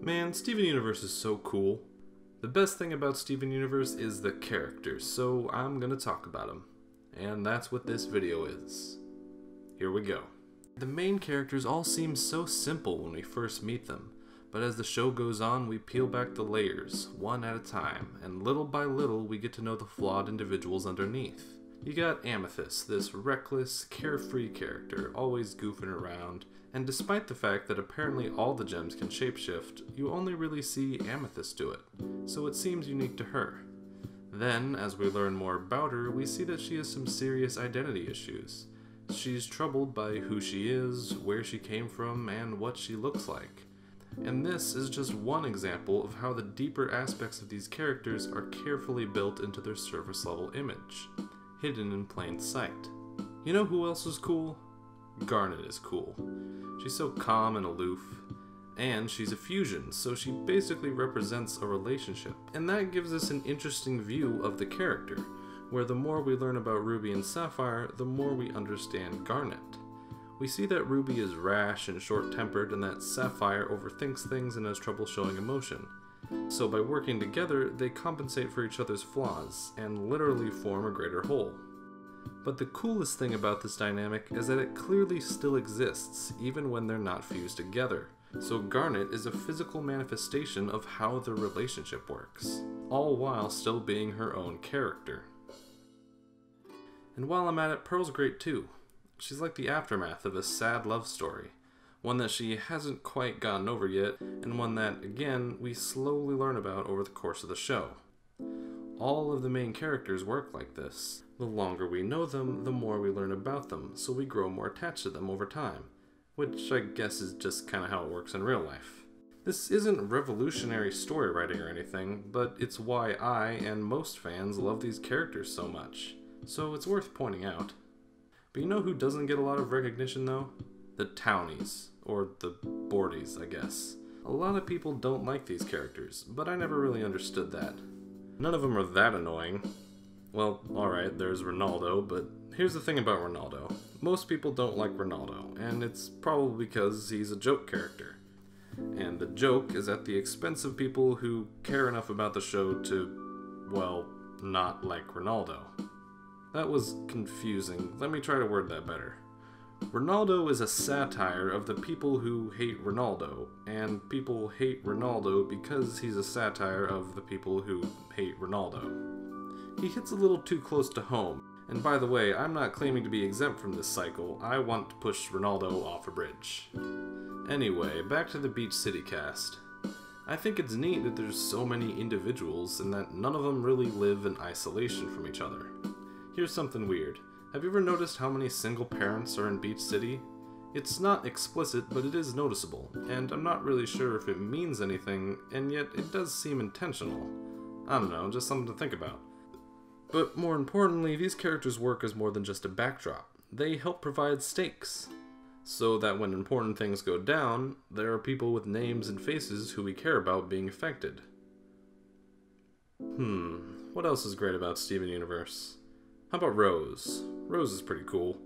Man, Steven Universe is so cool. The best thing about Steven Universe is the characters, so I'm gonna talk about them. And that's what this video is. Here we go. The main characters all seem so simple when we first meet them, but as the show goes on, we peel back the layers, one at a time, and little by little we get to know the flawed individuals underneath. You got Amethyst, this reckless, carefree character, always goofing around, and despite the fact that apparently all the gems can shapeshift, you only really see Amethyst do it, so it seems unique to her. Then, as we learn more about her, we see that she has some serious identity issues. She's troubled by who she is, where she came from, and what she looks like. And this is just one example of how the deeper aspects of these characters are carefully built into their surface level image, hidden in plain sight. You know who else is cool? Garnet is cool. She's so calm and aloof, and she's a fusion, so she basically represents a relationship. And that gives us an interesting view of the character, where the more we learn about Ruby and Sapphire, the more we understand Garnet. We see that Ruby is rash and short-tempered, and that Sapphire overthinks things and has trouble showing emotion. So by working together, they compensate for each other's flaws, and literally form a greater whole. But the coolest thing about this dynamic is that it clearly still exists, even when they're not fused together. So Garnet is a physical manifestation of how their relationship works, all while still being her own character. And while I'm at it, Pearl's great too. She's like the aftermath of a sad love story, one that she hasn't quite gotten over yet, and one that, again, we slowly learn about over the course of the show. All of the main characters work like this. The longer we know them, the more we learn about them, so we grow more attached to them over time, which I guess is just kind of how it works in real life. This isn't revolutionary story writing or anything, but it's why I and most fans love these characters so much, so it's worth pointing out. But you know who doesn't get a lot of recognition though? The Townies, or the Boardies, I guess. A lot of people don't like these characters, but I never really understood that. None of them are that annoying. Well, alright, there's Ronaldo, but here's the thing about Ronaldo. Most people don't like Ronaldo, and it's probably because he's a joke character. And the joke is at the expense of people who care enough about the show to, well, not like Ronaldo. That was confusing. Let me try to word that better. Ronaldo is a satire of the people who hate Ronaldo, and people hate Ronaldo because he's a satire of the people who hate Ronaldo. He hits a little too close to home, and by the way, I'm not claiming to be exempt from this cycle. I want to push Ronaldo off a bridge. Anyway, back to the Beach City cast. I think it's neat that there's so many individuals and that none of them really live in isolation from each other. Here's something weird. Have you ever noticed how many single parents are in Beach City? It's not explicit, but it is noticeable, and I'm not really sure if it means anything, and yet it does seem intentional. I don't know, just something to think about. But more importantly, these characters work as more than just a backdrop. They help provide stakes, so that when important things go down, there are people with names and faces who we care about being affected. What else is great about Steven Universe? How about Rose? Rose is pretty cool.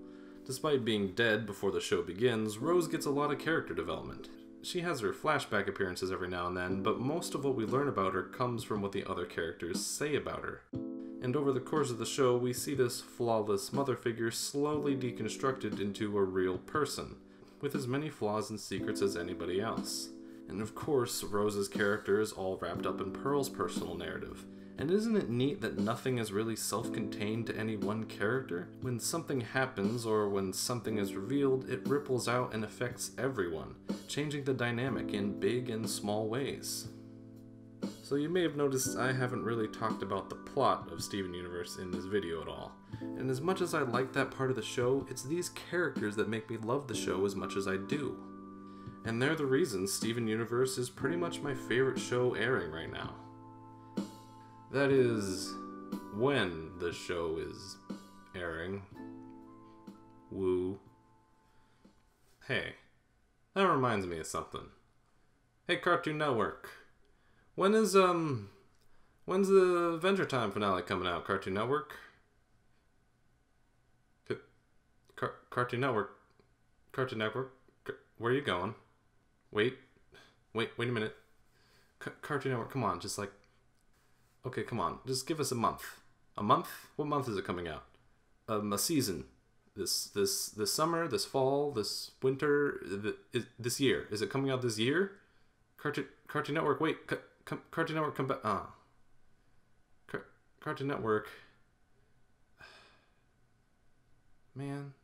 Despite being dead before the show begins, Rose gets a lot of character development. She has her flashback appearances every now and then, but most of what we learn about her comes from what the other characters say about her. And over the course of the show, we see this flawless mother figure slowly deconstructed into a real person, with as many flaws and secrets as anybody else. And of course, Rose's character is all wrapped up in Pearl's personal narrative. And isn't it neat that nothing is really self-contained to any one character? When something happens, or when something is revealed, it ripples out and affects everyone, changing the dynamic in big and small ways. So you may have noticed I haven't really talked about the plot of Steven Universe in this video at all. And as much as I like that part of the show, it's these characters that make me love the show as much as I do. And they're the reason Steven Universe is pretty much my favorite show airing right now. That is, when the show is airing. Woo. Hey, that reminds me of something. Hey, Cartoon Network. When's the Adventure Time finale coming out, Cartoon Network? Cartoon Network. Cartoon Network. Where are you going? Wait a minute. Cartoon Network, come on, just like, okay, come on, just give us a month. A month? What month is it coming out? A season. This summer, this fall, this winter, this year. Is it coming out this year? Cartoon Network, wait, Cartoon Network, come back. Cartoon Network. Man.